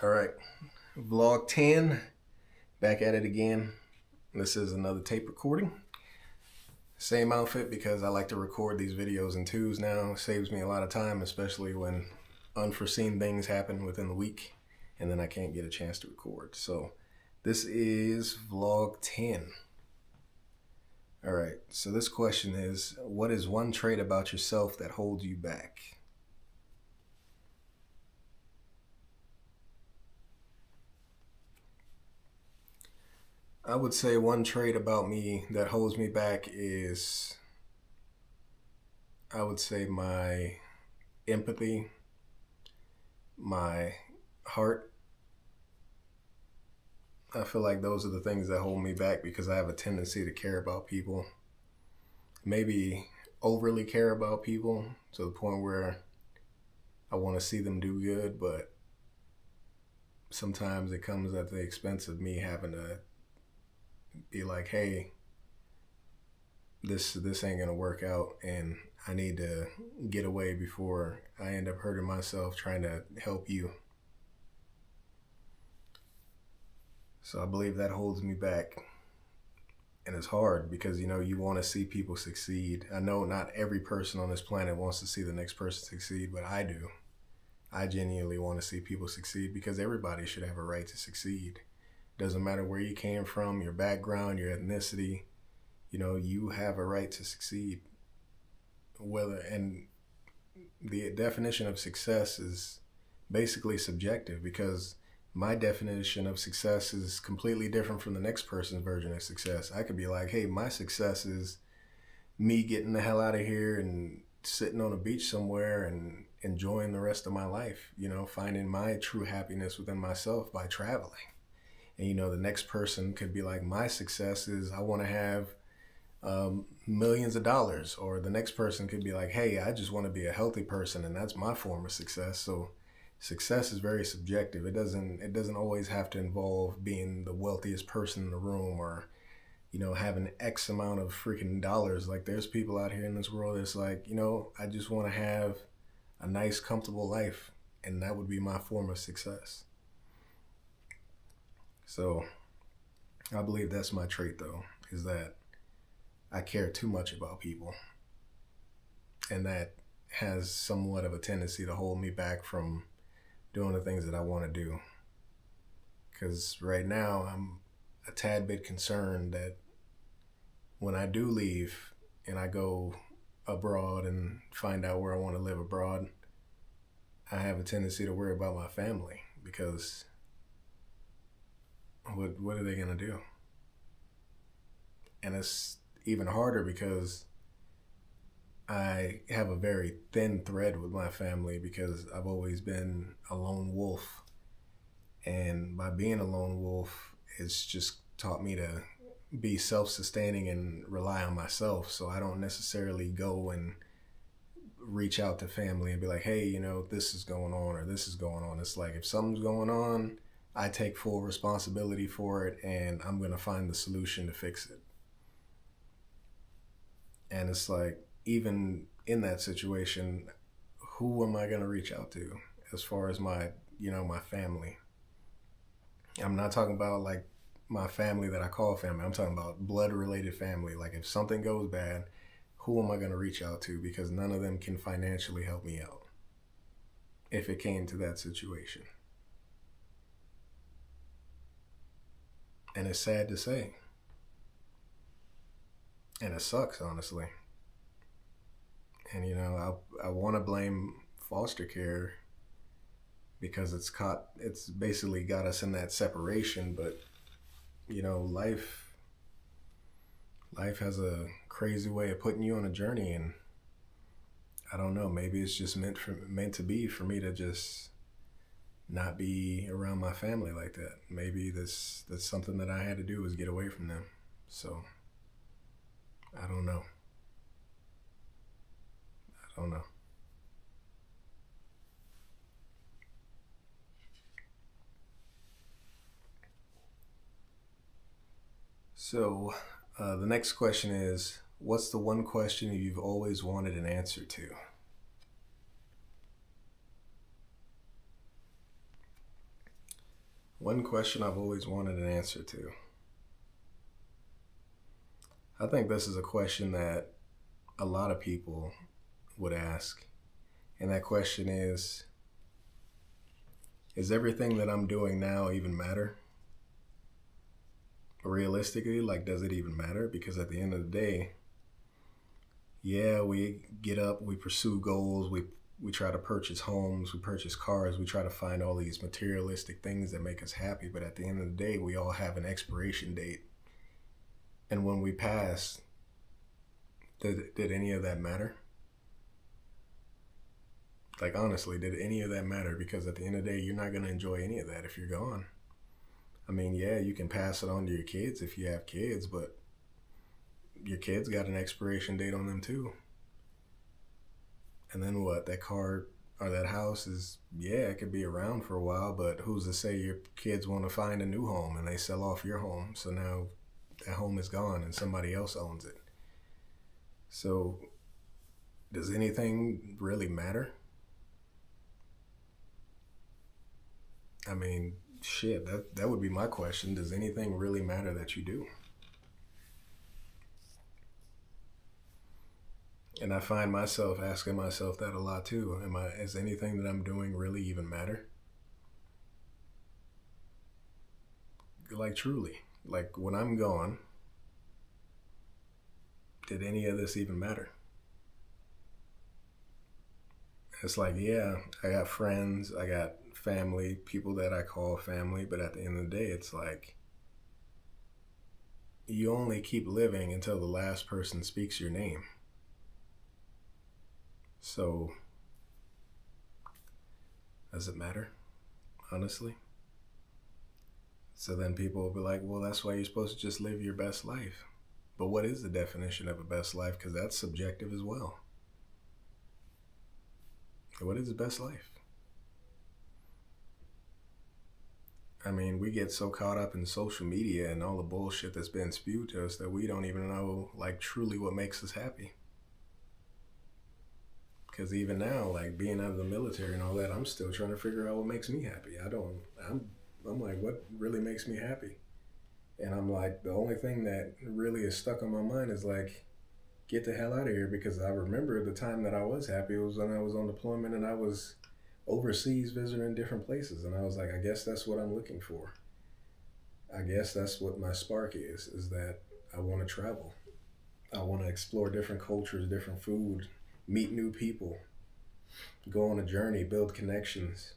All right, vlog 10, back at it again. This is another tape recording. Same outfit because I like to record these videos in twos now. It saves me a lot of time, especially when unforeseen things happen within the week and then I can't get a chance to record. So this is vlog 10. All right, so this question is, what is one trait about yourself that holds you back? I would say one trait about me that holds me back is, I would say, my empathy, my heart. I feel like those are the things that hold me back because I have a tendency to care about people. Maybe overly care about people to the point where I want to see them do good, but sometimes it comes at the expense of me having to be like, hey, this ain't gonna work out, and I need to get away before I end up hurting myself trying to help you. So I believe that holds me back. And it's hard because, you want to see people succeed. I know not every person on this planet wants to see the next person succeed, but I do. I genuinely want to see people succeed because everybody should have a right to succeed. Doesn't matter where you came from, your background, your ethnicity, you have a right to succeed. And the definition of success is basically subjective because my definition of success is completely different from the next person's version of success. I could be like, hey, my success is me getting the hell out of here and sitting on a beach somewhere and enjoying the rest of my life, finding my true happiness within myself by traveling. And, the next person could be like, my success is I want to have millions of dollars. Or the next person could be like, hey, I just want to be a healthy person, and that's my form of success. So success is very subjective. It doesn't always have to involve being the wealthiest person in the room or, having X amount of freaking dollars. Like, there's people out here in this world that's like, I just want to have a nice, comfortable life, and that would be my form of success. So I believe that's my trait, though, is that I care too much about people, and that has somewhat of a tendency to hold me back from doing the things that I want to do. Because right now I'm a tad bit concerned that when I do leave and I go abroad and find out where I want to live abroad, I have a tendency to worry about my family because what are they going to do? And it's even harder because I have a very thin thread with my family because I've always been a lone wolf. And by being a lone wolf, it's just taught me to be self-sustaining and rely on myself. So I don't necessarily go and reach out to family and be like, hey, this is going on or this is going on. It's like if something's going on, I take full responsibility for it and I'm going to find the solution to fix it. And it's like, even in that situation, who am I going to reach out to as far as my family? I'm not talking about like my family that I call family. I'm talking about blood related family. Like if something goes bad, who am I going to reach out to? Because none of them can financially help me out if it came to that situation. And it's sad to say. And it sucks, honestly. And, I want to blame foster care because it's basically got us in that separation. But, life has a crazy way of putting you on a journey. And I don't know, maybe it's just meant to be for me to just not be around my family like that. Maybe that's something that I had to do, was get away from them. So I don't know. So the next question is, what's the one question you've always wanted an answer to? One question I've always wanted an answer to. I think this is a question that a lot of people would ask. And that question is everything that I'm doing now even matter? Realistically, like, does it even matter? Because at the end of the day, yeah, we get up, we pursue goals, we try to purchase homes, we purchase cars, we try to find all these materialistic things that make us happy. But at the end of the day, we all have an expiration date. And when we pass, did any of that matter? Like, honestly, did any of that matter? Because at the end of the day, you're not going to enjoy any of that if you're gone. I mean, yeah, you can pass it on to your kids if you have kids, but your kids got an expiration date on them too. And then what? That car or that house is, yeah, it could be around for a while, but who's to say your kids want to find a new home and they sell off your home? So now that home is gone and somebody else owns it. So does anything really matter? I mean, shit, that would be my question. Does anything really matter that you do? And I find myself asking myself that a lot too. Is anything that I'm doing really even matter? Like, truly. Like, when I'm gone, did any of this even matter? It's like, yeah, I got friends, I got family, people that I call family, but at the end of the day, it's like, you only keep living until the last person speaks your name. So, does it matter? Honestly? So then people will be like, well, that's why you're supposed to just live your best life. But what is the definition of a best life? Because that's subjective as well. What is the best life? I mean, we get so caught up in social media and all the bullshit that's been spewed to us that we don't even know, like, truly what makes us happy. Because even now, like, being out of the military and all that, I'm still trying to figure out what makes me happy. I'm like, what really makes me happy? And I'm like, the only thing that really is stuck on my mind is like, get the hell out of here. Because I remember the time that I was happy was when I was on deployment and I was overseas visiting different places. And I was like, I guess that's what I'm looking for. I guess that's what my spark is that I want to travel. I want to explore different cultures, different food, meet new people, go on a journey, build connections.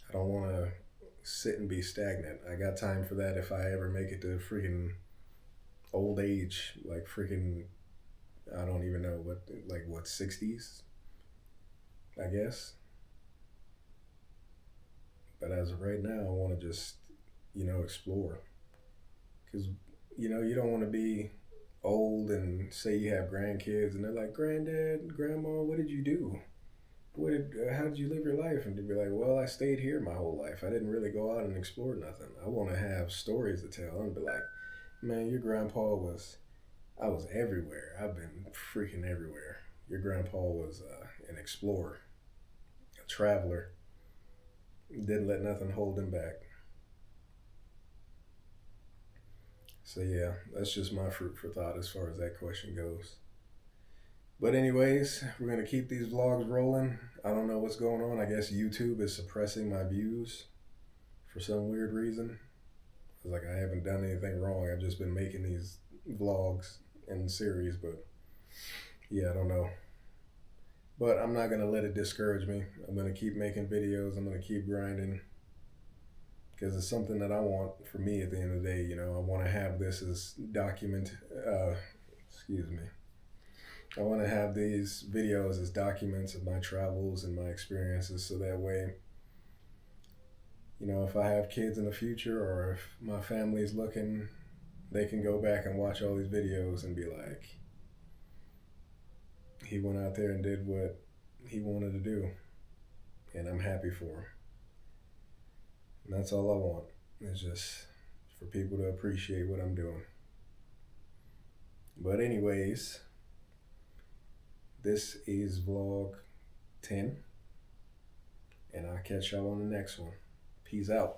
I don't want to sit and be stagnant. I got time for that if I ever make it to freaking old age, like freaking, I don't even know what 60s, I guess. But as of right now, I want to just, explore. Because, you don't want to be old and say you have grandkids and they're like, Granddad, Grandma, what did you do? How did you live your life? And to be like, well, I stayed here my whole life. I didn't really go out and explore nothing. I want to have stories to tell and be like, man, your grandpa I was everywhere. I've been freaking everywhere. Your grandpa was an explorer, a traveler. Didn't let nothing hold him back. So yeah, that's just my fruit for thought as far as that question goes. But anyways, we're gonna keep these vlogs rolling. I don't know what's going on. I guess YouTube is suppressing my views for some weird reason. It's like I haven't done anything wrong. I've just been making these vlogs and series, but yeah, I don't know. But I'm not gonna let it discourage me. I'm gonna keep making videos. I'm gonna keep grinding because it's something that I want for me at the end of the day. I want to have this as document. Excuse me. I want to have these videos as documents of my travels and my experiences, so that way, if I have kids in the future or if my family's looking, they can go back and watch all these videos and be like, he went out there and did what he wanted to do, and I'm happy for him. And that's all I want, is just for people to appreciate what I'm doing. But anyways, this is vlog 10, and I'll catch y'all on the next one. Peace out.